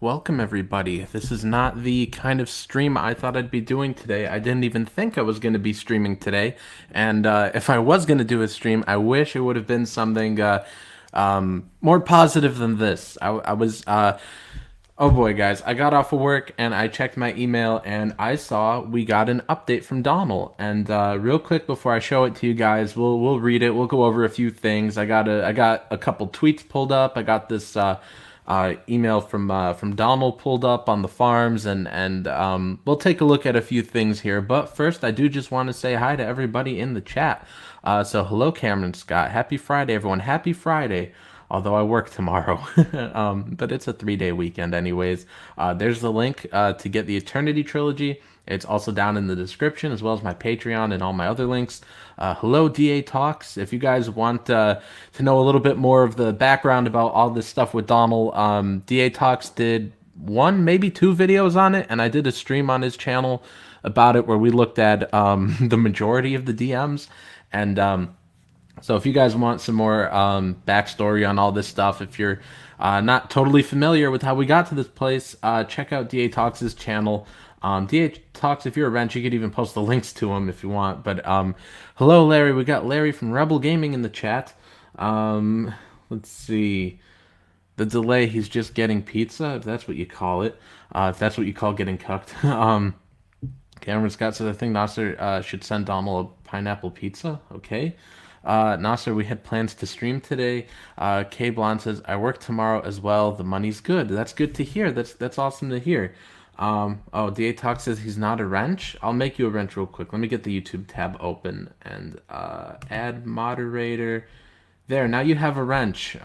Welcome, everybody. This is not the kind of stream I thought I'd be doing today. I didn't even think I was going to be streaming today. And if I was going to do a stream, I wish it would have been something more positive than this. I was, oh boy, guys, I got off of work and I checked my email and I saw we got an update from Donal. And real quick before I show it to you guys, we'll read it. We'll go over a few things. I got a couple tweets pulled up. I got this email from Donald pulled up on the farms, and we'll take a look at a few things here. But first, I do just want to say hi to everybody in the chat. So hello, Cameron Scott. Happy Friday, everyone. Happy Friday. Although I work tomorrow, but it's a 3-day weekend anyways. There's the link to get the Eternity Trilogy. It's also down in the description, as well as my Patreon and all my other links. Hello, DA Talks. If you guys want to know a little bit more of the background about all this stuff with Donal, DA Talks did one, maybe two videos on it, and I did a stream on his channel about it where we looked at the majority of the DMs. And so if you guys want some more backstory on all this stuff, if you're not totally familiar with how we got to this place, check out DA Talks' channel. DA Talks, if you're a wrench, you could even post the links to him if you want. But hello, Larry. We got Larry from Rebel Gaming in the chat. Let's see. The delay, he's just getting pizza, if that's what you call it. If that's what you call getting cooked. Cameron Scott says, I think Nasser should send Donal a pineapple pizza. Okay. Nasser, we had plans to stream today. K Blonde says, I work tomorrow as well. The money's good. That's good to hear. That's awesome to hear. Oh, DA Talk says he's not a wrench. I'll make you a wrench real quick. Let me get the YouTube tab open and add moderator. There, now you have a wrench.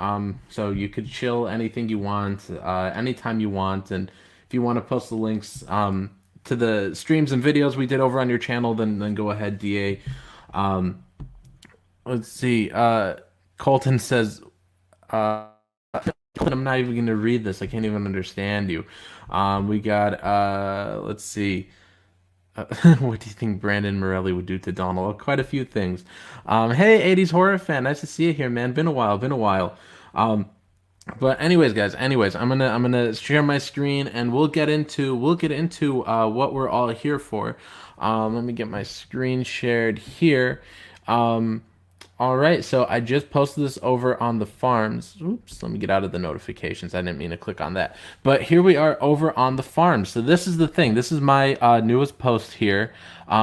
So you could chill anything you want, anytime you want. And if you want to post the links to the streams and videos we did over on your channel, then go ahead, DA. Let's see. Colton says, I'm not even going to read this. I can't even understand you. We got, let's see. What do you think Brandon Morelli would do to Donal? Quite a few things. Hey, 80s horror fan. Nice to see you here, man. Been a while. But anyways, guys, I'm gonna share my screen and we'll get into what we're all here for. Let me get my screen shared here. All right, so I just posted this over on the farms. Oops, let me get out of the notifications. I didn't mean to click on that. But here we are over on the farms. So this is the thing. This is my newest post here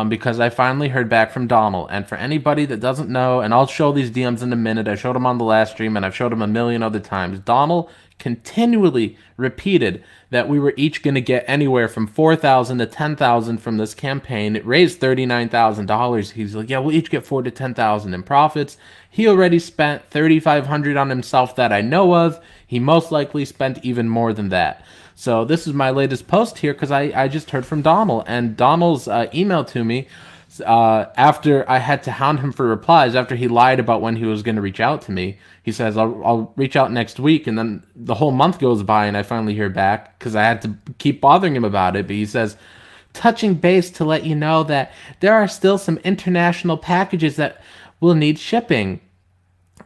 because I finally heard back from Donal. And for anybody that doesn't know, and I'll show these DMs in a minute. I showed them on the last stream, and I've showed them a million other times. Donal continually repeated that we were each going to get anywhere from $4,000 to $10,000 from this campaign. It raised $39,000. He's like, yeah, we'll each get $4,000 to $10,000 in profits. He already spent $3,500 on himself that I know of. He most likely spent even more than that. So this is my latest post here because I just heard from Donal, and Donal's email to me after I had to hound him for replies after he lied about when he was going to reach out to me. He says, I'll reach out next week, and then the whole month goes by and I finally hear back because I had to keep bothering him about it. But he says, touching base to let you know that there are still some international packages that will need shipping.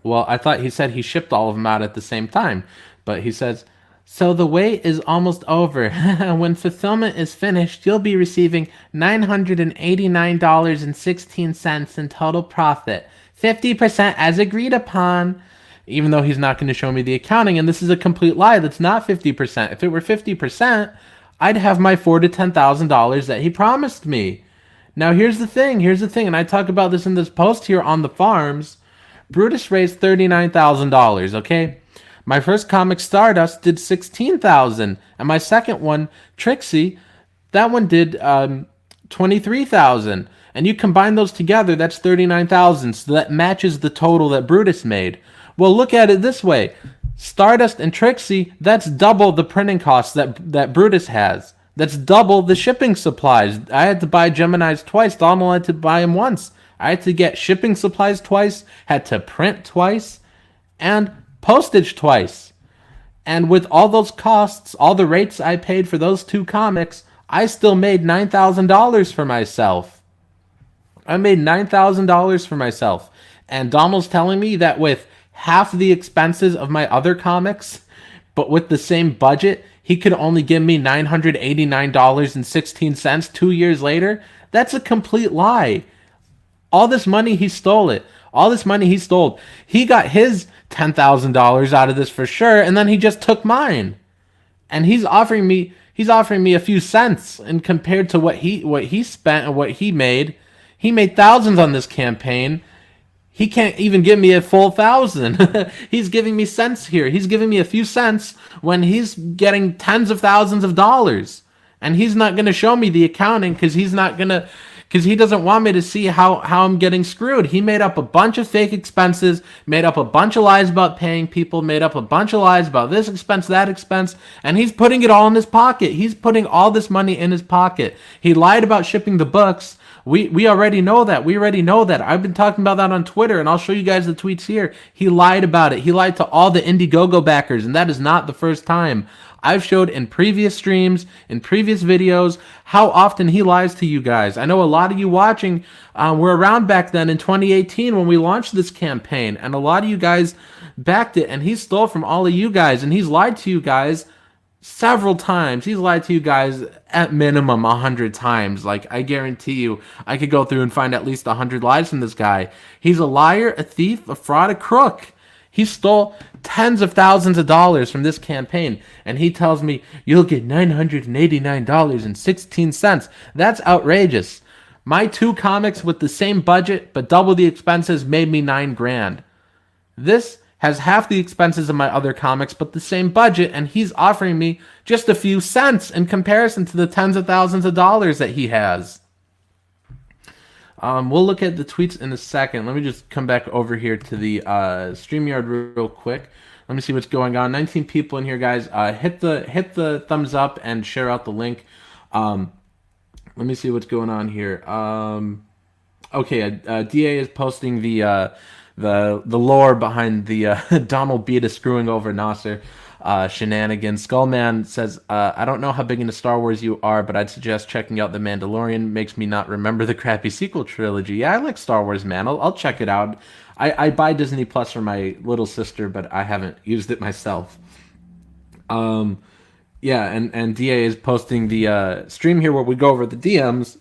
Well, I thought he said he shipped all of them out at the same time, but he says, so the wait is almost over. When fulfillment is finished, you'll be receiving $989.16 in total profit. 50% as agreed upon. Even though he's not going to show me the accounting, and this is a complete lie. That's not 50%. If it were 50%, I'd have my $4,000 to $10,000 that he promised me. Now here's the thing, and I talk about this in this post here on the farms. Brutus raised $39,000, okay? My first comic, Stardust, did $16,000, and my second one, Trixie, that one did $23,000. And you combine those together, that's $39,000. So that matches the total that Brutus made. Well, look at it this way. Stardust and Trixie, that's double the printing costs that Brutus has. That's double the shipping supplies. I had to buy Geminis twice. Donal had to buy them once. I had to get shipping supplies twice, had to print twice, and postage twice. And with all those costs, all the rates I paid for those two comics, I still made $9,000 for myself. I made $9,000 for myself. And Donal's telling me that with half the expenses of my other comics, but with the same budget, he could only give me $989.16 2 years later. That's a complete lie. All this money, he stole it. All this money he stole. He got his $10,000 out of this for sure, and then he just took mine. And he's offering me a few cents, and compared to what he spent and what he made thousands on this campaign. He can't even give me a full 1,000. He's giving me cents here. He's giving me a few cents when he's getting tens of thousands of dollars. And he's not going to show me the accounting because he doesn't want me to see how I'm getting screwed. He made up a bunch of fake expenses, made up a bunch of lies about paying people, made up a bunch of lies about this expense, that expense, and he's putting it all in his pocket. He's putting all this money in his pocket. He lied about shipping the books. We already know that. We already know that. I've been talking about that on Twitter, and I'll show you guys the tweets here. He lied about it. He lied to all the Indiegogo backers, and that is not the first time. I've showed in previous streams, in previous videos, how often he lies to you guys. I know a lot of you watching were around back then in 2018 when we launched this campaign, and a lot of you guys backed it, and he stole from all of you guys, and he's lied to you guys several times. He's lied to you guys at minimum 100 times. Like, I guarantee you, I could go through and find at least 100 lies from this guy. He's a liar, a thief, a fraud, a crook. He stole tens of thousands of dollars from this campaign, and he tells me, you'll get $989.16. That's outrageous. My 2 comics with the same budget but double the expenses made me $9,000. This has half the expenses of my other comics but the same budget, and he's offering me just a few cents in comparison to the tens of thousands of dollars that he has. We'll look at the tweets in a second. Let me just come back over here to the StreamYard real quick. Let me see what's going on. 19 people in here, guys. Hit the thumbs up and share out the link. Let me see what's going on here. Okay, DA is posting the lore behind the Donald Beta screwing over Nasser shenanigans. Skullman says, I don't know how big into Star Wars you are, but I'd suggest checking out The Mandalorian. Makes me not remember the crappy sequel trilogy. Yeah, I like Star Wars, man. I'll check it out. I buy Disney Plus for my little sister, but I haven't used it myself. Yeah, and DA is posting the stream here where we go over the DMs,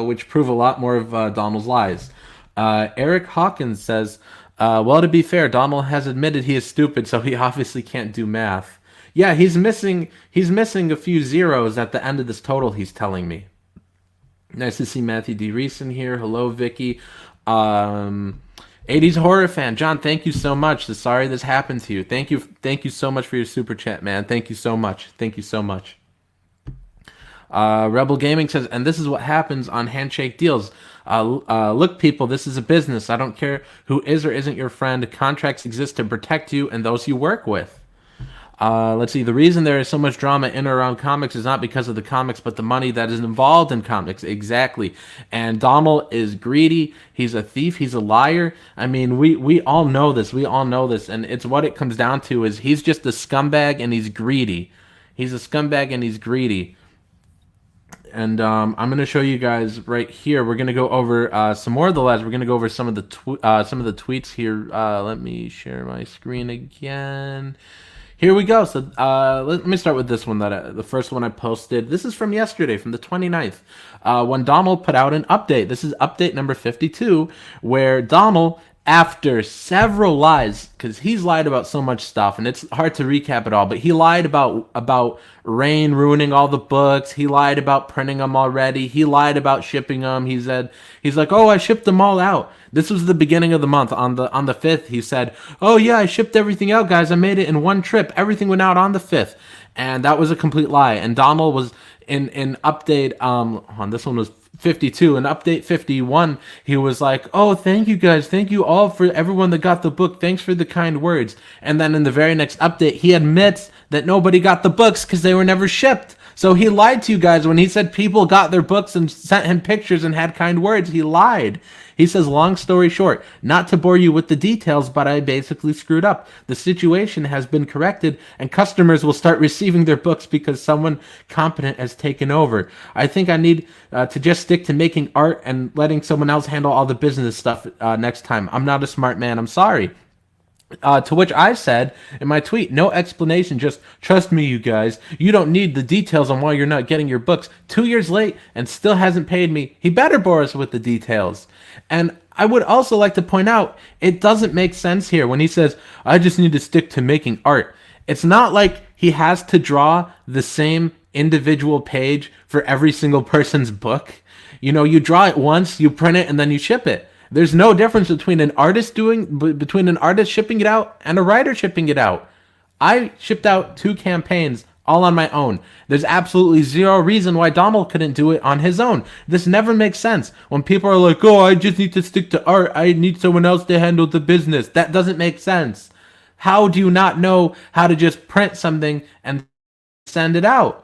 which prove a lot more of Donald's lies. Eric Hawkins says, well, to be fair, Donald has admitted he is stupid, so he obviously can't do math. Yeah, he's missing a few zeros at the end of this total, he's telling me. Nice to see Matthew D. Reese in here. Hello, Vicky. 80s horror fan. John, thank you so much. Sorry this happened to you. Thank you so much for your super chat, man. Thank you so much. Thank you so much. Rebel Gaming says, and this is what happens on handshake deals. Look, people, this is a business. I don't care who is or isn't your friend. Contracts exist to protect you and those you work with. Let's see. The reason there is so much drama in or around comics is not because of the comics, but the money that is involved in comics. Exactly. And Donald is greedy. He's a thief. He's a liar. I mean, we all know this. We all know this. And it's what it comes down to is he's just a scumbag and he's greedy. He's a scumbag and he's greedy. And I'm going to show you guys right here. We're going to go over some more of the lies. We're going to go over some of the tweets here. Let me share my screen again. Here we go. So let me start with this one, the first one I posted. This is from yesterday, from the 29th, when Donald put out an update. This is update number 52, where Donald, after several lies, because he's lied about so much stuff, and it's hard to recap it all, but he lied about Rain ruining all the books. He lied about printing them already. He lied about shipping them. He's like, oh, I shipped them all out. This was the beginning of the month. On the 5th, he said, oh yeah, I shipped everything out, guys. I made it in one trip. Everything went out on the 5th. And that was a complete lie. And Donald was in update, this one was 52, and update 51, he was like, oh, thank you guys, thank you all for everyone that got the book, thanks for the kind words. And then in the very next update, he admits that nobody got the books because they were never shipped. So he lied to you guys when he said people got their books and sent him pictures and had kind words. He lied. He says, long story short, not to bore you with the details, but I basically screwed up. The situation has been corrected and customers will start receiving their books because someone competent has taken over. I think I need to just stick to making art and letting someone else handle all the business stuff next time. I'm not a smart man. I'm sorry. To which I said in my tweet, no explanation, just trust me, you guys. You don't need the details on why you're not getting your books. 2 years late and still hasn't paid me. He better bore us with the details. And I would also like to point out, it doesn't make sense here when he says, I just need to stick to making art. It's not like he has to draw the same individual page for every single person's book. You know, you draw it once, you print it, and then you ship it. There's no difference between between an artist shipping it out and a writer shipping it out. I shipped out 2 campaigns all on my own. There's absolutely zero reason why Donald couldn't do it on his own. This never makes sense. When people are like, "Oh, I just need to stick to art. I need someone else to handle the business." That doesn't make sense. How do you not know how to just print something and send it out?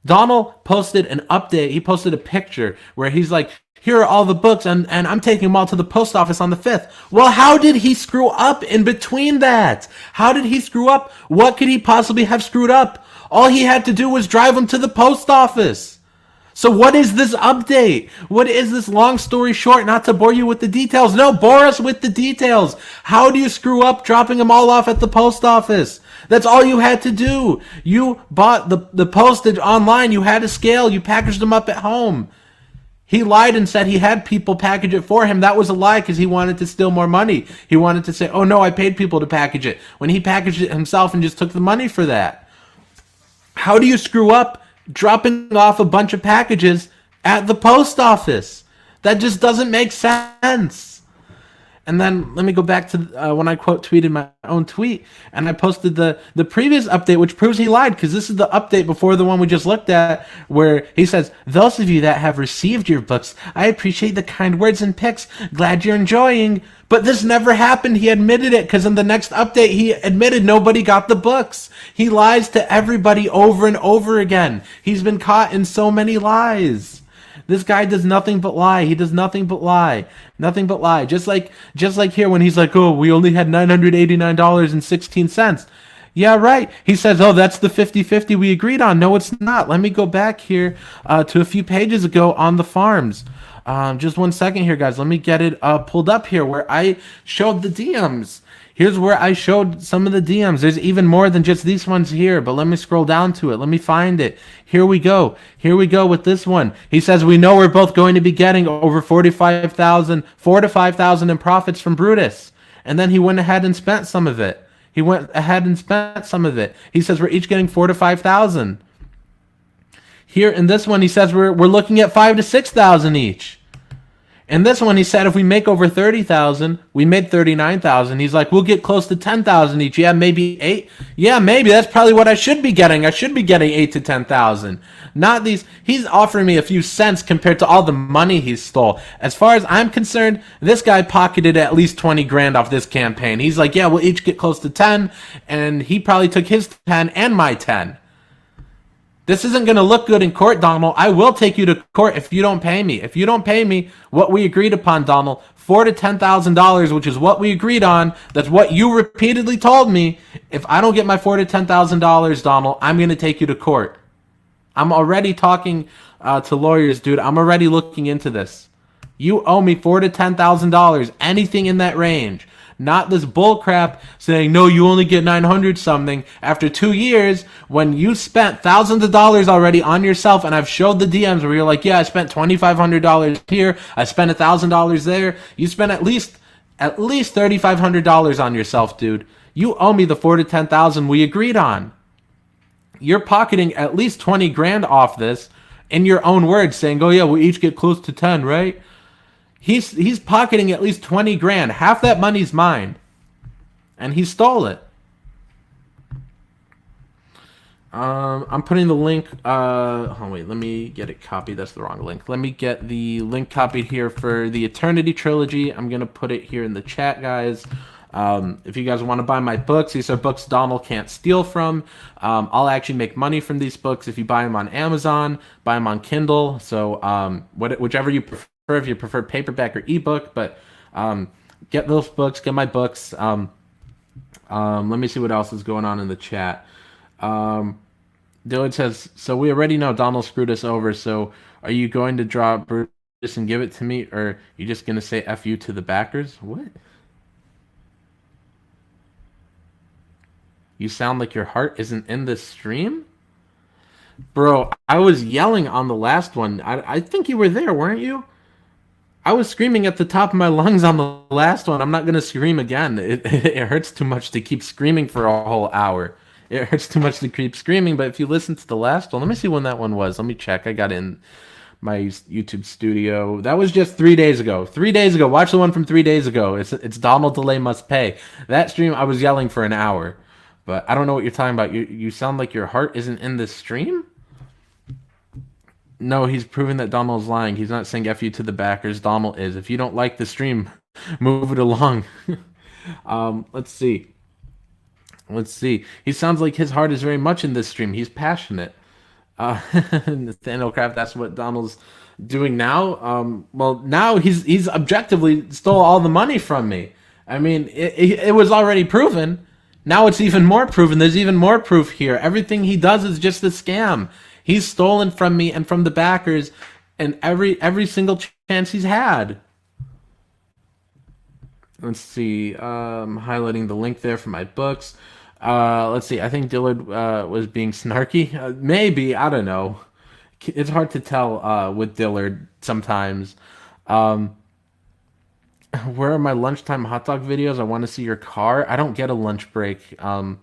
Donald posted an update. He posted a picture where he's like, here are all the books, and I'm taking them all to the post office on the 5th. Well, how did he screw up in between that? How did he screw up? What could he possibly have screwed up? All he had to do was drive them to the post office. So what is this update? What is this long story short? Not to bore you with the details. No, bore us with the details. How do you screw up dropping them all off at the post office? That's all you had to do. You bought the postage online. You had a scale. You packaged them up at home. He lied and said he had people package it for him. That was a lie because he wanted to steal more money. He wanted to say, oh no, I paid people to package it, when he packaged it himself and just took the money for that. How do you screw up dropping off a bunch of packages at the post office? That just doesn't make sense. And then let me go back to when I quote tweeted my own tweet, and I posted the previous update, which proves he lied, because this is the update before the one we just looked at, where he says, those of you that have received your books, I appreciate the kind words and pics. Glad you're enjoying. But this never happened. He admitted it, because in the next update, he admitted nobody got the books. He lies to everybody over and over again. He's been caught in so many lies. This guy does nothing but lie. He does nothing but lie. Nothing but lie. Just like here when he's like, oh, we only had $989.16. Yeah, right. He says, oh, that's the 50-50 we agreed on. No, it's not. Let me go back here to a few pages ago on the farms. Just 1 second here, guys. Let me get it pulled up here where I showed the DMs. Here's where I showed some of the DMs. There's even more than just these ones here, but let me scroll down to it. Let me find it. Here we go. Here we go with this one. He says, we know we're both going to be getting over 4 to 5,000 in profits from Brutus. And then he went ahead and spent some of it. He says we're each getting 4 to 5,000. Here in this one, he says we're looking at 5 to 6,000 each. And this one, he said, if we make over 30,000, we made 39,000. He's like, we'll get close to 10,000 each. Yeah, maybe 8. Yeah, maybe that's probably what I should be getting. I should be getting 8 to 10,000. Not these. He's offering me a few cents compared to all the money he stole. As far as I'm concerned, this guy pocketed at least 20 grand off this campaign. He's like, yeah, we'll each get close to 10. And he probably took his 10 and my 10. This isn't going to look good in court, Donald. I will take you to court if you don't pay me. If you don't pay me what we agreed upon, Donald, $4,000 to $10,000, which is what we agreed on. That's what you repeatedly told me. If I don't get my $4,000 to $10,000, Donald, I'm going to take you to court. I'm already talking to lawyers, dude. I'm already looking into this. You owe me $4,000 to $10,000, anything in that range. Not this bullcrap saying, no, you only get 900 something after 2 years when you spent thousands of dollars already on yourself. And I've showed the DMs where you're like, yeah, I spent $2,500 here. I spent $1,000 there. You spent at least $3,500 on yourself, dude. You owe me the 4 to 10,000 we agreed on. You're pocketing at least 20 grand off this in your own words saying, oh yeah, we each get close to 10, right? He's pocketing at least 20 grand. Half that money's mine. And he stole it. I'm putting the link. Oh, wait. Let me get it copied. That's the wrong link. Let me get the link copied here for the Eternity Trilogy. I'm going to put it here in the chat, guys. If you guys want to buy my books, these are books Donald can't steal from. I'll actually make money from these books if you buy them on Amazon, buy them on Kindle. So whichever you prefer. If you prefer paperback or ebook, but get those books, get my books. Let me see what else is going on in the chat. Dylan says, so we already know Donald screwed us over, so are you going to draw Brutus and give it to me, or are you just going to say F you to the backers? What? You sound like your heart isn't in this stream? Bro, I was yelling on the last one. I think you were there, weren't you? I was screaming at the top of my lungs on the last one. I'm not gonna scream again. It hurts too much to keep screaming for a whole hour. It hurts too much to keep screaming. But if you listen to the last one, let me see when that one was. Let me check. I got in my YouTube studio. That was just 3 days ago. 3 days ago. Watch the one from 3 days ago. It's Donald Delay Must Pay. That stream I was yelling for an hour. But I don't know what you're talking about. You sound like your heart isn't in this stream? No, he's proving that Donald's lying. He's not saying F you to the backers. Donald is. If you don't like the stream, move it along. Let's see. Let's see. He sounds like his heart is very much in this stream. He's passionate. Uh, Nathaniel Kraft, that's what Donald's doing now. Well, now he's objectively stole all the money from me. I mean, it was already proven. Now it's even more proven. There's even more proof here. Everything he does is just a scam. He's stolen from me and from the backers, and every single chance he's had. Let's see. Highlighting the link there for my books. Let's see. I think Dillard was being snarky. Maybe. I don't know. It's hard to tell with Dillard sometimes. Where are my lunchtime hot dog videos? I want to see your car. I don't get a lunch break because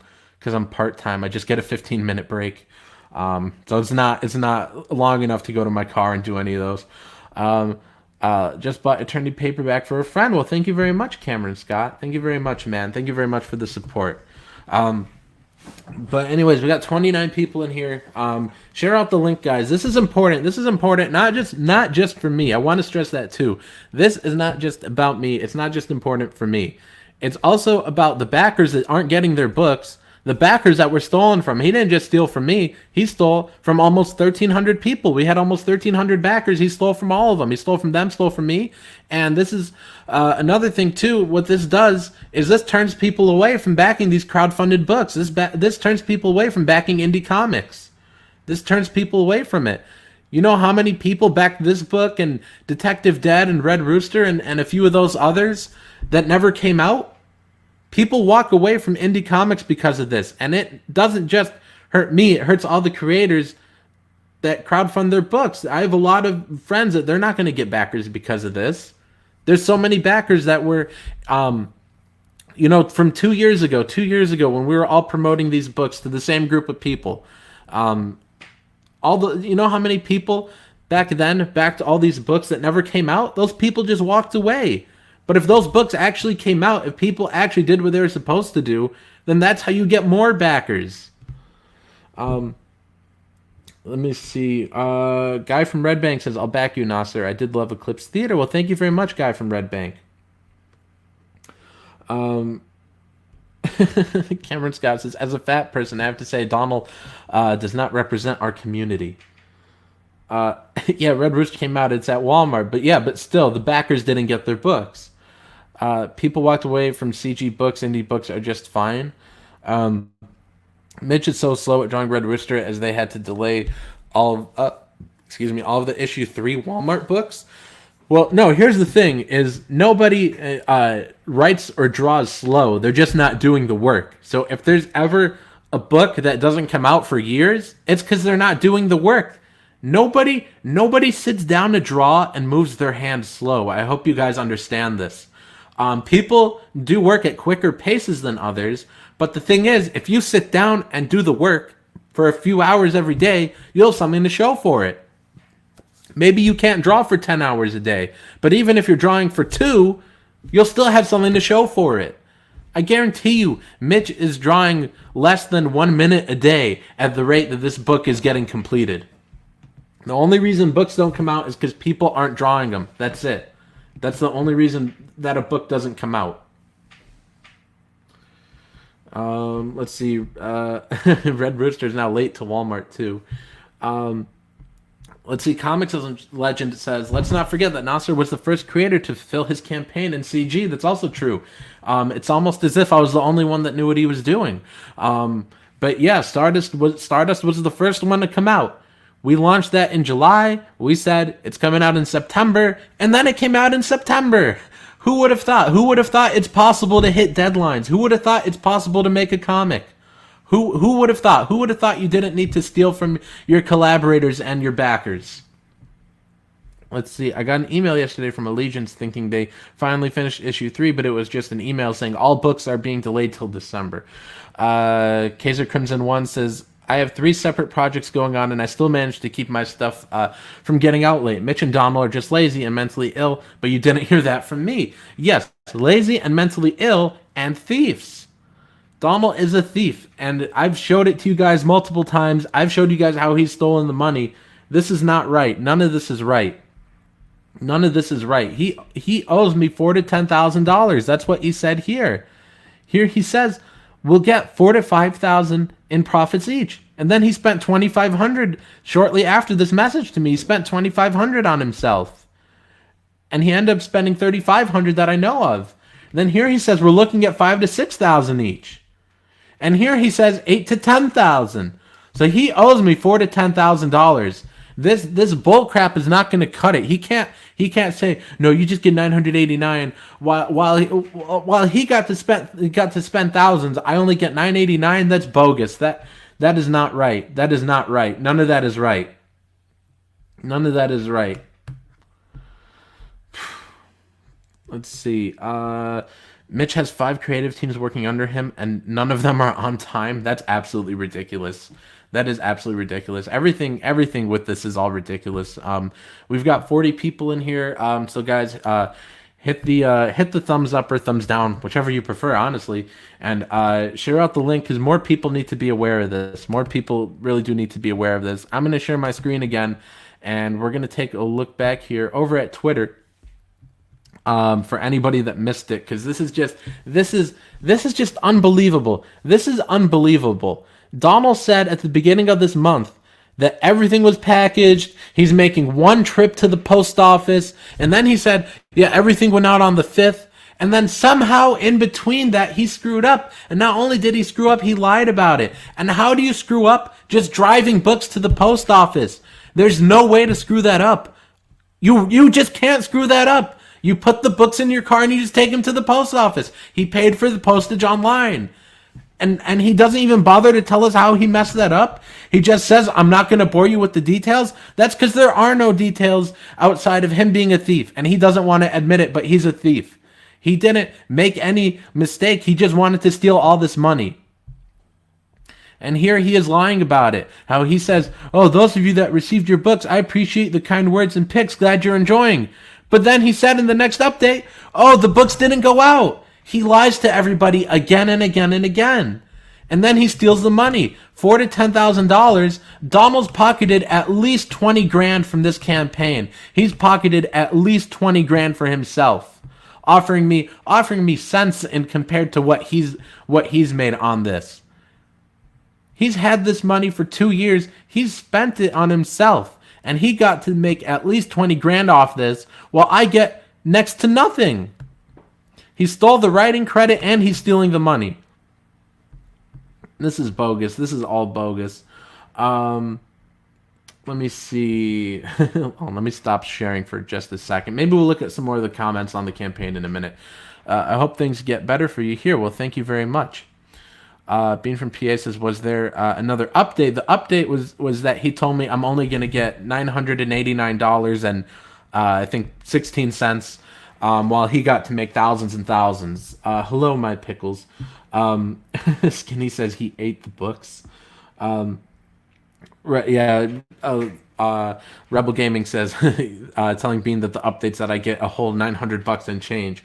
I'm part-time. I just get a 15-minute break. So it's not long enough to go to my car and do any of those. Just bought Eternity paperback for a friend. Well, thank you very much, Cameron Scott. Thank you very much, man. Thank you very much for the support. But anyways, we got 29 people in here. Share out the link, guys. This is important. This is important. Not just for me. I want to stress that too. This is not just about me. It's not just important for me. It's also about the backers that aren't getting their books. The backers that were stolen from. He didn't just steal from me. He stole from almost 1,300 people. We had almost 1,300 backers. He stole from all of them. He stole from them, stole from me. And this is another thing, too. What this does is this turns people away from backing these crowdfunded books. This turns people away from backing indie comics. This turns people away from it. You know how many people backed this book and Detective Dead and Red Rooster and a few of those others that never came out? People walk away from indie comics because of this, and it doesn't just hurt me, it hurts all the creators that crowdfund their books. I have a lot of friends that they're not going to get backers because of this. There's so many backers that were, from 2 years ago when we were all promoting these books to the same group of people. You know how many people back then backed all these books that never came out? Those people just walked away. But if those books actually came out, if people actually did what they were supposed to do, then that's how you get more backers. Let me see. Guy from Red Bank says, I'll back you, Nasser. I did love Eclipse Theater. Well, thank you very much, Guy from Red Bank. Cameron Scott says, as a fat person, I have to say Donald does not represent our community. Yeah, Red Rooster came out. It's at Walmart. But still, the backers didn't get their books. People walked away from CG books. Indie books are just fine. Mitch is so slow at drawing Red Rooster as they had to delay all of the issue 3 Walmart books. Well, no, here's the thing, is nobody writes or draws slow. They're just not doing the work. So if there's ever a book that doesn't come out for years, it's because they're not doing the work. Nobody sits down to draw and moves their hand slow. I hope you guys understand this. People do work at quicker paces than others, but the thing is, if you sit down and do the work for a few hours every day, you'll have something to show for it. Maybe you can't draw for 10 hours a day, but even if you're drawing for 2, you'll still have something to show for it. I guarantee you, Mitch is drawing less than 1 minute a day at the rate that this book is getting completed. The only reason books don't come out is because people aren't drawing them. That's it. That's the only reason that a book doesn't come out. Let's see. Red Rooster is now late to Walmart, too. Let's see. Comics Legend says, let's not forget that Nasser was the first creator to fulfill his campaign in CG. That's also true. It's almost as if I was the only one that knew what he was doing. But yeah, Stardust was the first one to come out. We launched that in July. We said it's coming out in September, and then it came out in September. Who would have thought? Who would have thought it's possible to hit deadlines? Who would have thought it's possible to make a comic? Who would have thought? Who would have thought you didn't need to steal from your collaborators and your backers? Let's see. I got an email yesterday from Allegiance thinking they finally finished issue 3, but it was just an email saying all books are being delayed till December. Kaiser Crimson 1 says, I have 3 separate projects going on, and I still managed to keep my stuff from getting out late. Mitch and Donald are just lazy and mentally ill, but you didn't hear that from me. Yes, lazy and mentally ill and thieves. Donald is a thief, and I've showed it to you guys multiple times. I've showed you guys how he's stolen the money. This is not right. None of this is right. None of this is right. He owes me $4,000 to $10,000. That's what he said here. Here he says we'll get $4,000 to $5,000 in profits each, and then he spent $2,500 shortly after this message to me. He spent $2,500 on himself, and he ended up spending $3,500 that I know of. And then here he says we're looking at $5,000 to $6,000 each, and here he says $8,000 to $10,000. So he owes me $4,000 to $10,000. This bull crap is not going to cut it. He can't say no. You just get $989 while he got to spend thousands. I only get $989. That's bogus. That is not right. That is not right. None of that is right. None of that is right. Let's see. Mitch has 5 creative teams working under him, and none of them are on time. That's absolutely ridiculous. That is absolutely ridiculous. Everything with this is all ridiculous. We've got 40 people in here. So guys, hit the thumbs up or thumbs down, whichever you prefer, honestly, and share out the link because more people need to be aware of this. More people really do need to be aware of this. I'm gonna share my screen again, and we're gonna take a look back here over at Twitter. For anybody that missed it, because this is just unbelievable. This is unbelievable. Donald said at the beginning of this month that everything was packaged. He's making one trip to the post office, and then he said, yeah, everything went out on the 5th. And then somehow in between that, he screwed up. And not only did he screw up, he lied about it. And how do you screw up? Just driving books to the post office. There's no way to screw that up. You just can't screw that up. You put the books in your car and you just take them to the post office. He paid for the postage online. And he doesn't even bother to tell us how he messed that up. He just says, I'm not going to bore you with the details. That's because there are no details outside of him being a thief. And he doesn't want to admit it, but he's a thief. He didn't make any mistake. He just wanted to steal all this money. And here he is lying about it. How he says, oh, those of you that received your books, I appreciate the kind words and pics. Glad you're enjoying. But then he said in the next update, oh, the books didn't go out. He lies to everybody again and again and again. And then he steals the money. $4,000 to $10,000. Donald's pocketed at least 20 grand from this campaign. He's pocketed at least 20 grand for himself. Offering me cents in compared to what he's made on this. He's had this money for 2 years. He's spent it on himself. And he got to make at least 20 grand off this, while I get next to nothing. He stole the writing credit and he's stealing the money. This is bogus. This is all bogus. Let me see. Let me stop sharing for just a second. Maybe we'll look at some more of the comments on the campaign in a minute. I hope things get better for you here. Well, thank you very much. Bean from PA says, was there another update? The update was that he told me I'm only going to get $989 and I think 16 cents, while he got to make thousands and thousands. Hello, my pickles. Skinny says he ate the books. Right, yeah. Rebel Gaming says, telling Bean that the updates that I get a whole $900 and change.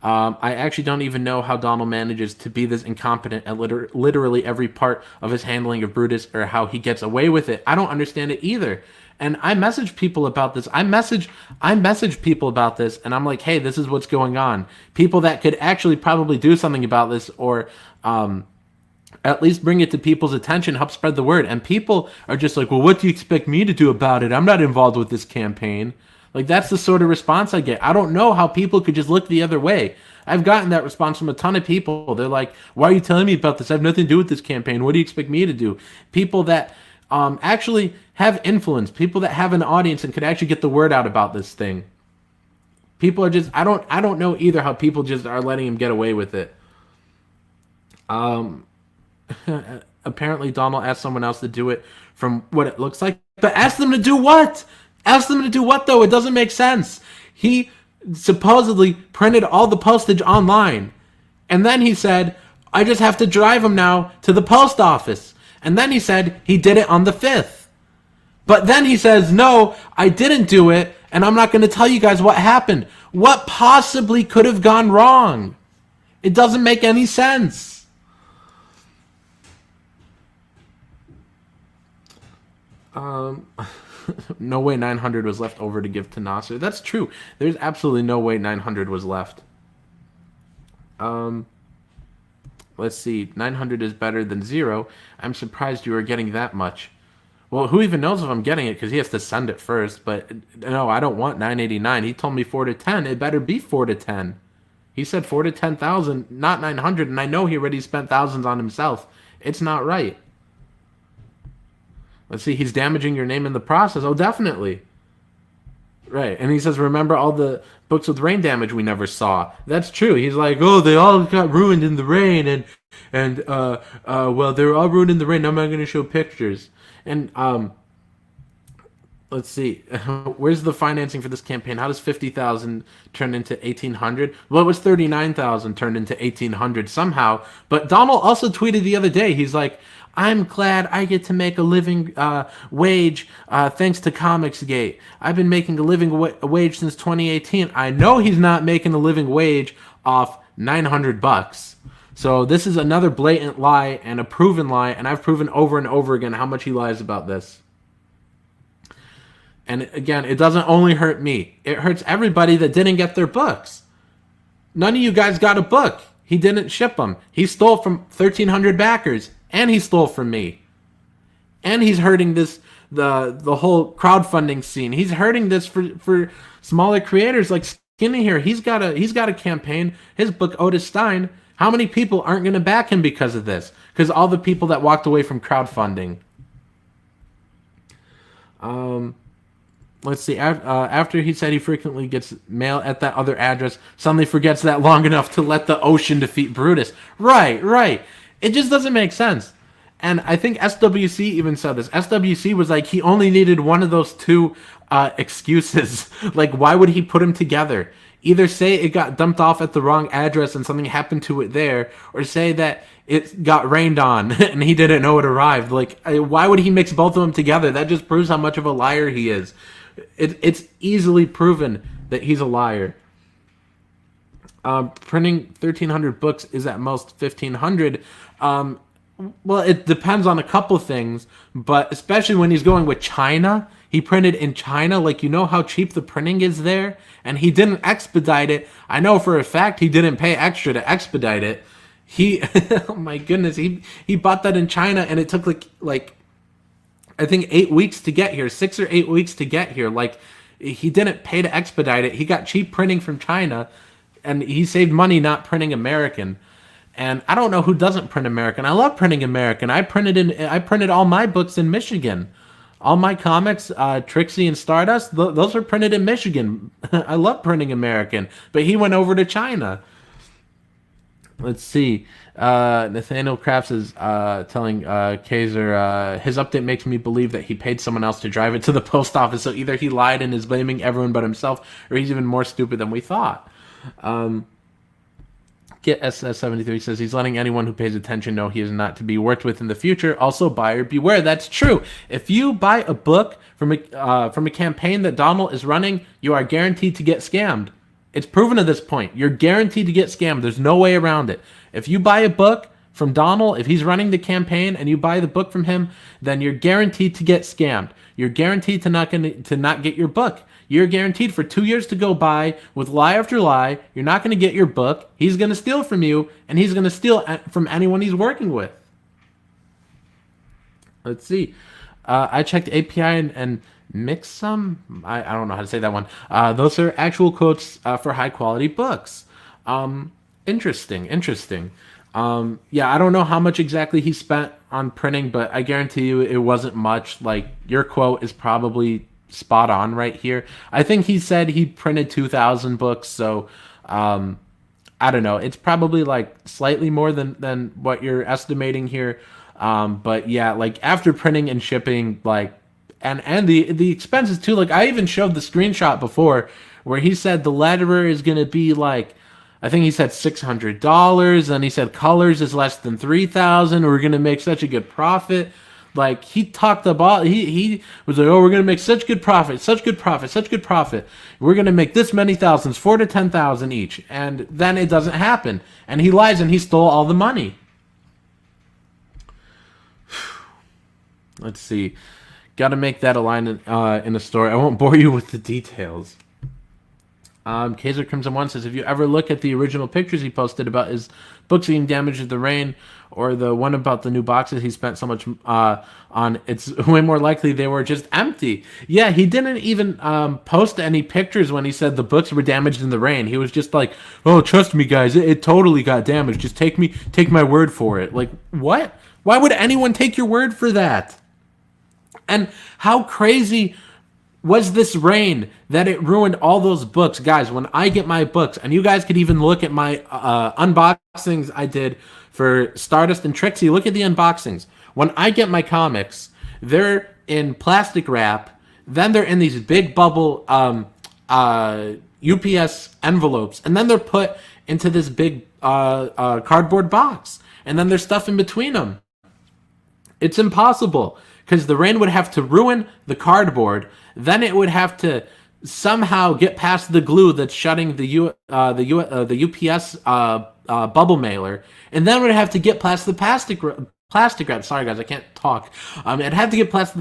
I actually don't even know how Donald manages to be this incompetent at literally every part of his handling of Brutus, or how he gets away with it. I don't understand it either. And I message people about this. I message people about this, and I'm like, hey, this is what's going on. People that could actually probably do something about this, or at least bring it to people's attention, help spread the word. And people are just like, well, what do you expect me to do about it? I'm not involved with this campaign. Like, that's the sort of response I get. I don't know how people could just look the other way. I've gotten that response from a ton of people. They're like, why are you telling me about this? I have nothing to do with this campaign. What do you expect me to do? People that actually have influence, people that have an audience and could actually get the word out about this thing. People are just, I don't know either how people just are letting him get away with it. apparently Donald asked someone else to do it from what it looks like. But ask them to do what? Ask them to do what, though? It doesn't make sense. He supposedly printed all the postage online. And then he said, I just have to drive them now to the post office. And then he said he did it on the 5th. But then he says, no, I didn't do it, and I'm not going to tell you guys what happened. What possibly could have gone wrong? It doesn't make any sense. No way 900 was left over to give to Nasser. That's true. There's absolutely no way 900 was left. Let's see. 900 is better than 0. I'm surprised you were getting that much. Well, who even knows if I'm getting it, because he has to send it first. But no, I don't want 989. He told me 4 to 10. It better be 4 to 10. He said 4 to 10,000, not 900, and I know he already spent thousands on himself. It's not right. Let's see, he's damaging your name in the process. Oh, definitely. Right, and he says, remember all the books with rain damage we never saw. That's true. He's like, oh, they all got ruined in the rain, and well, they were all ruined in the rain. I'm not going to show pictures. And let's see, where's the financing for this campaign? How does 50,000 turn into 1,800? Well, it was 39,000 turned into 1,800 somehow. But Donald also tweeted the other day. He's like, I'm glad I get to make a living wage thanks to Comicsgate. I've been making a living wage since 2018. I know he's not making a living wage off $900. So this is another blatant lie and a proven lie, and I've proven over and over again how much he lies about this. And again, it doesn't only hurt me. It hurts everybody that didn't get their books. None of you guys got a book. He didn't ship them. He stole from 1,300 backers, and he stole from me. And he's hurting this the whole crowdfunding scene. He's hurting this for smaller creators like Skinny here. He's got a campaign. His book Otis Stein. How many people aren't going to back him because of this? Because all the people that walked away from crowdfunding. Let's see. After he said he frequently gets mail at that other address, suddenly forgets that long enough to let the ocean defeat Brutus. Right. It just doesn't make sense. And I think SWC even said this. SWC was like, he only needed one of those two excuses. Like, why would he put them together? Either say it got dumped off at the wrong address and something happened to it there, or say that it got rained on and he didn't know it arrived. Like, why would he mix both of them together? That just proves how much of a liar he is. It's easily proven that he's a liar. Printing 1,300 books is at most 1,500. Well, it depends on a couple things, but especially when he's going with China. He printed in China, like, you know how cheap the printing is there? And he didn't expedite it. I know for a fact he didn't pay extra to expedite it. He, oh my goodness, he bought that in China, and it took like I think 8 weeks to get here, 6 or 8 weeks to get here. Like, he didn't pay to expedite it. He got cheap printing from China, and he saved money not printing American. And I don't know who doesn't print American. I love printing American. I printed all my books in Michigan. All my comics, Trixie and Stardust, those are printed in Michigan. I love printing American. But he went over to China. Let's see. Nathaniel Kraft is telling Kaiser, his update makes me believe that he paid someone else to drive it to the post office. So either he lied and is blaming everyone but himself, or he's even more stupid than we thought. Get SS73 says he's letting anyone who pays attention know he is not to be worked with in the future. Also, buyer beware. That's true. If you buy a book from a campaign that Donald is running, you are guaranteed to get scammed. It's proven at this point. You're guaranteed to get scammed. There's no way around it. If you buy a book from Donald, if he's running the campaign and you buy the book from him, then you're guaranteed to get scammed. You're guaranteed to not get your book. You're guaranteed for 2 years to go by with lie after lie. You're not going to get your book. He's going to steal from you, and he's going to steal from anyone he's working with. Let's see. I checked API and mix some. I don't know how to say that one. Those are actual quotes for high quality books. Interesting. Yeah, I don't know how much exactly he spent on printing, but I guarantee you it wasn't much. Like, your quote is probably spot on right here. I think he said he printed 2,000 books, so I don't know. It's probably like slightly more than what you're estimating here. But yeah, like after printing and shipping, like and the expenses too. Like I even showed the screenshot before where he said the letterer is gonna be like, I think he said $600, and he said colors is less than 3,000. We're gonna make such a good profit. Like he talked about, he was like, oh, we're gonna make such good profit, such good profit, such good profit. We're gonna make this many thousands, 4 to 10,000 each, and then it doesn't happen. And he lies and he stole all the money. Let's see. Got to make that a line in a story. I won't bore you with the details. Kaiser Crimson One says, if you ever look at the original pictures he posted about his books being damaged with the rain, or the one about the new boxes he spent so much on, it's way more likely they were just empty. Yeah, he didn't even post any pictures when he said the books were damaged in the rain. He was just like, oh, trust me, guys, it totally got damaged. Just take my word for it. Like, what? Why would anyone take your word for that? And how crazy was this rain that it ruined all those books? Guys, when I get my books, and you guys could even look at my unboxings I did for Stardust and Trixie, look at the unboxings. When I get my comics, they're in plastic wrap, then they're in these big bubble UPS envelopes, and then they're put into this big cardboard box, and then there's stuff in between them. It's impossible. Because the rain would have to ruin the cardboard, then it would have to somehow get past the glue that's shutting the UPS bubble mailer, and then it would have to get past the plastic wrap. Sorry guys, I can't talk. It had to get past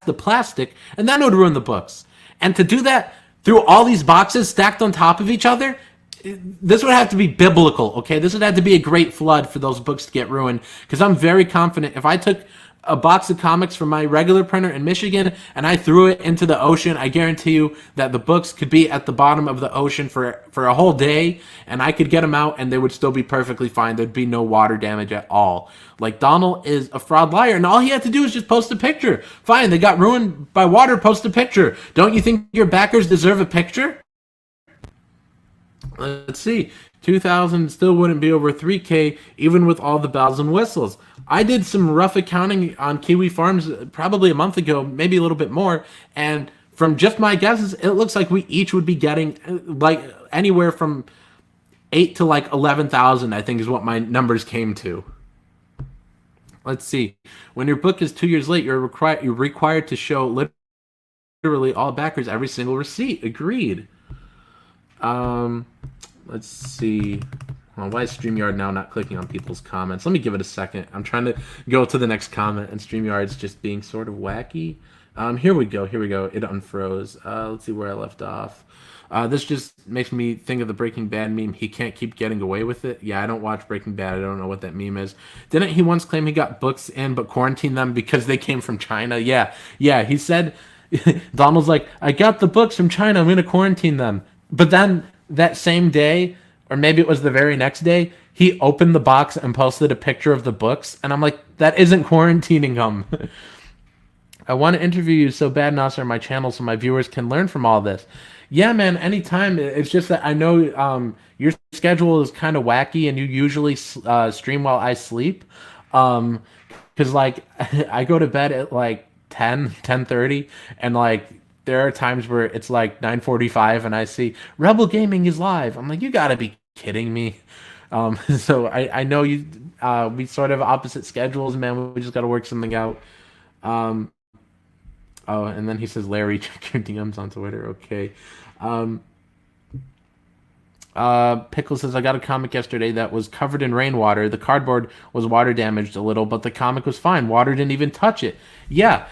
the plastic, and then it would ruin the books. And to do that through all these boxes stacked on top of each other, this would have to be biblical. Okay, this would have to be a great flood for those books to get ruined. Because I'm very confident if I took a box of comics from my regular printer in Michigan and I threw it into the ocean, I guarantee you that the books could be at the bottom of the ocean for a whole day, and I could get them out and they would still be perfectly fine. There'd be no water damage at all. Like, Donal is a fraud liar, and all he had to do is just post a picture. Fine, they got ruined by water, post a picture. Don't you think your backers deserve a picture? Let's see. 2,000 still wouldn't be over 3K, even with all the bells and whistles. I did some rough accounting on Kiwi Farms probably a month ago, maybe a little bit more, and from just my guesses, it looks like we each would be getting like anywhere from 8 to like 11,000, I think is what my numbers came to. Let's see. When your book is 2 years late, you're required to show literally all backers every single receipt. Agreed. Let's see. Well, why is StreamYard now not clicking on people's comments? Let me give it a second. I'm trying to go to the next comment, and StreamYard's just being sort of wacky. Here we go. It unfroze. Let's see where I left off. This just makes me think of the Breaking Bad meme. He can't keep getting away with it. Yeah, I don't watch Breaking Bad. I don't know what that meme is. Didn't he once claim he got books in but quarantined them because they came from China? Yeah. He said, Donald's like, I got the books from China. I'm going to quarantine them. But then that same day, or maybe it was the very next day, he opened the box and posted a picture of the books. And I'm like, that isn't quarantining them. I want to interview you so bad, Nasser, on my channel so my viewers can learn from all this. Yeah, man, anytime. It's just that I know your schedule is kind of wacky and you usually stream while I sleep. Because, like, I go to bed at, like, 10:30, and, like, there are times where it's like 9:45 and I see Rebel Gaming is live. I'm like, you gotta be kidding me. So I know you. We sort of opposite schedules, man. We just gotta work something out. Oh, and then he says, Larry, check your DMs on Twitter. Okay. Pickle says, I got a comic yesterday that was covered in rainwater. The cardboard was water damaged a little, but the comic was fine. Water didn't even touch it. Yeah.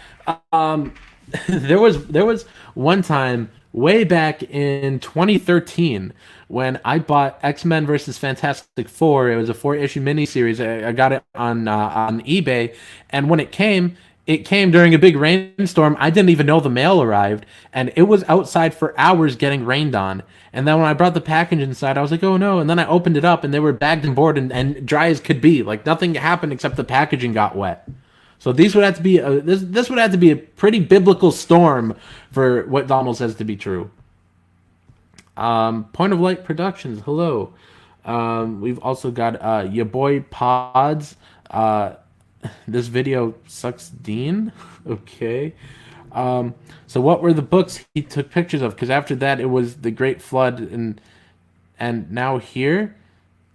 There was one time way back in 2013 when I bought X-Men versus Fantastic Four. It was a 4-issue miniseries. I got it on eBay, and when it came during a big rainstorm. I didn't even know the mail arrived, and it was outside for hours getting rained on. And then when I brought the package inside, I was like, oh no. And then I opened it up, and they were bagged and board and dry as could be. Like, nothing happened except the packaging got wet. So these would have to be this would have to be a pretty biblical storm for what Donald says to be true. Point of Light Productions, hello. We've also got your boy Pods. This video sucks, Dean. Okay. So what were the books he took pictures of? Because after that, it was the Great Flood, and now here.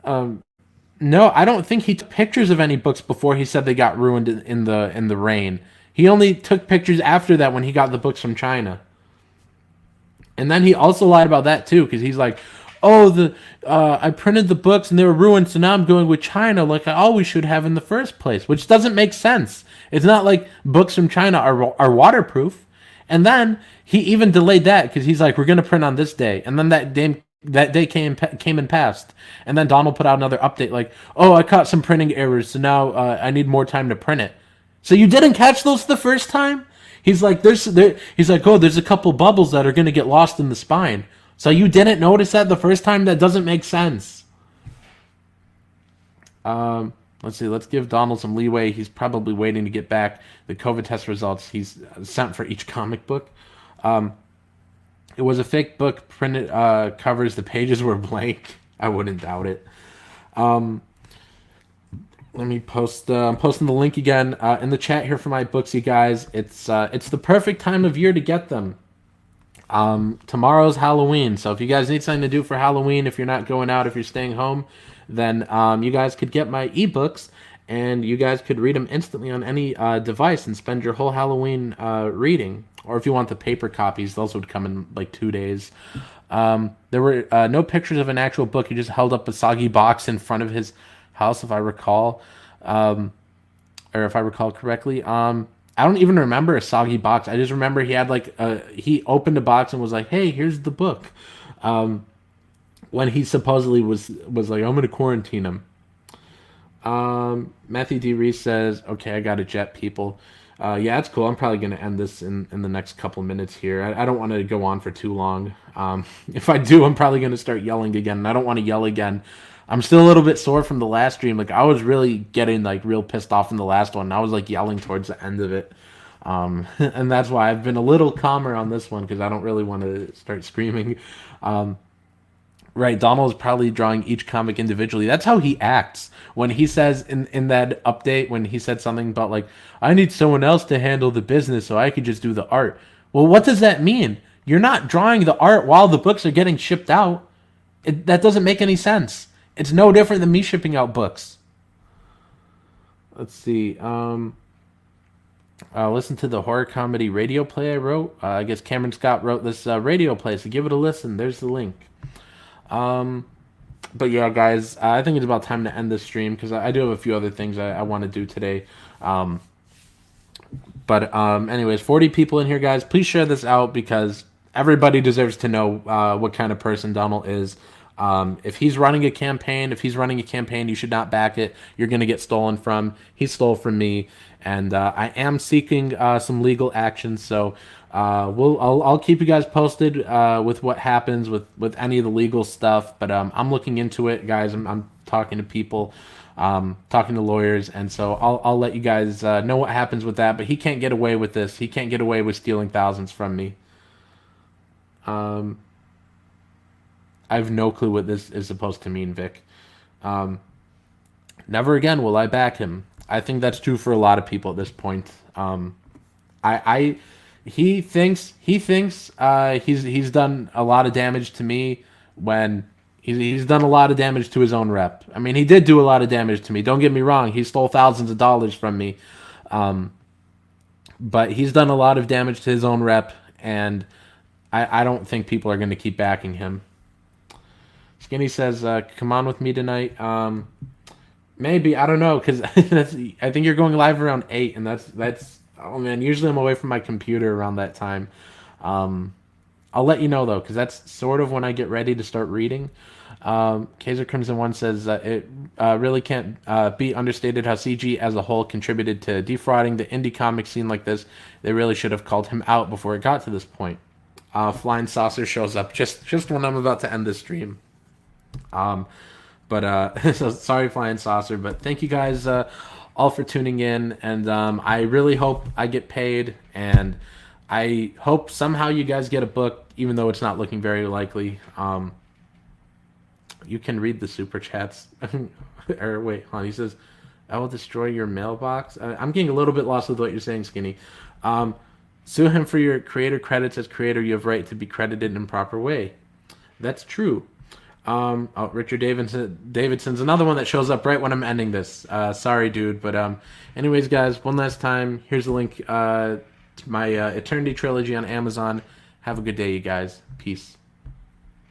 No, I don't think he took pictures of any books before he said they got ruined in the rain. He only took pictures after that when he got the books from China. And then he also lied about that too, because he's like, "Oh, the I printed the books and they were ruined, so now I'm going with China, like I always should have in the first place," which doesn't make sense. It's not like books from China are waterproof. And then he even delayed that because he's like, "We're gonna print on this day," and then that day came and passed, and then Donald put out another update like, "Oh, I caught some printing errors, so now I need more time to print it." So you didn't catch those the first time? He's like, He's like, "Oh, there's a couple bubbles that are gonna get lost in the spine." So you didn't notice that the first time? That doesn't make sense. Let's see. Let's give Donald some leeway. He's probably waiting to get back the COVID test results he's sent for each comic book. It was a fake book. Printed covers. The pages were blank. I wouldn't doubt it. Let me post. I'm posting the link again in the chat here for my books, you guys. It's the perfect time of year to get them. Tomorrow's Halloween, so if you guys need something to do for Halloween, if you're not going out, if you're staying home, then you guys could get my ebooks, and you guys could read them instantly on any device and spend your whole Halloween reading. Or if you want the paper copies, those would come in like 2 days. There were no pictures of an actual book. He just held up a soggy box in front of his house, if I recall, or if I recall correctly. I don't even remember a soggy box. I just remember he had he opened a box and was like, "Hey, here's the book." When he supposedly was like, "I'm gonna quarantine him." Matthew D. Reese says, "Okay, I got a jet, people." Yeah, that's cool. I'm probably gonna end this in the next couple minutes here. I don't want to go on for too long. If I do, I'm probably gonna start yelling again, and I don't want to yell again. I'm still a little bit sore from the last stream. Like I was really getting like real pissed off in the last one. And I was like yelling towards the end of it, and that's why I've been a little calmer on this one because I don't really want to start screaming. Right, Donald is probably drawing each comic individually. That's how he acts. When he says in that update, when he said something about like, "I need someone else to handle the business so I could just do the art." Well, what does that mean? You're not drawing the art while the books are getting shipped out. That doesn't make any sense. It's no different than me shipping out books. Let's see. Listen to the horror comedy radio play I wrote. I guess Cameron Scott wrote this radio play, so give it a listen. There's the link. But yeah, guys, I think it's about time to end this stream because I do have a few other things I want to do today. But anyways, 40 people in here, guys. Please share this out because everybody deserves to know what kind of person Donald is. If he's running a campaign, you should not back it. You're going to get stolen from. He stole from me, and I am seeking some legal action. So I'll keep you guys posted with what happens with any of the legal stuff. But I'm looking into it, guys. I'm talking to people, talking to lawyers, and so I'll let you guys know what happens with that. But he can't get away with this. He can't get away with stealing thousands from me. I have no clue what this is supposed to mean, Vic. Never again will I back him. I think that's true for a lot of people at this point. He thinks he's done a lot of damage to me when he's done a lot of damage to his own rep. I mean, he did do a lot of damage to me. Don't get me wrong. He stole thousands of dollars from me. But he's done a lot of damage to his own rep, and I don't think people are going to keep backing him. Skinny says, "Come on with me tonight." Maybe, I don't know, because I think you're going live around 8, and that's oh man. Usually I'm away from my computer around that time. I'll let you know though, because that's sort of when I get ready to start reading. Kaiser Crimson One says it really can't be understated how CG as a whole contributed to defrauding the indie comic scene like this. They really should have called him out before it got to this point. FlyN Saucer shows up just when I'm about to end this stream. So sorry, FlyN Saucer, but thank you guys all for tuning in, and I really hope I get paid, and I hope somehow you guys get a book, even though it's not looking very likely. You can read the super chats. Or wait, hold on, he says, I will destroy your mailbox. I'm getting a little bit lost with what you're saying, Skinny. Um, Sue him for your creator credits. As creator, you have right to be credited in proper way. That's true. Richard Davidson's another one that shows up right when I'm ending this. Sorry, dude, but anyways, guys, one last time. Here's a link to my Eternity trilogy on Amazon. Have a good day, you guys. Peace.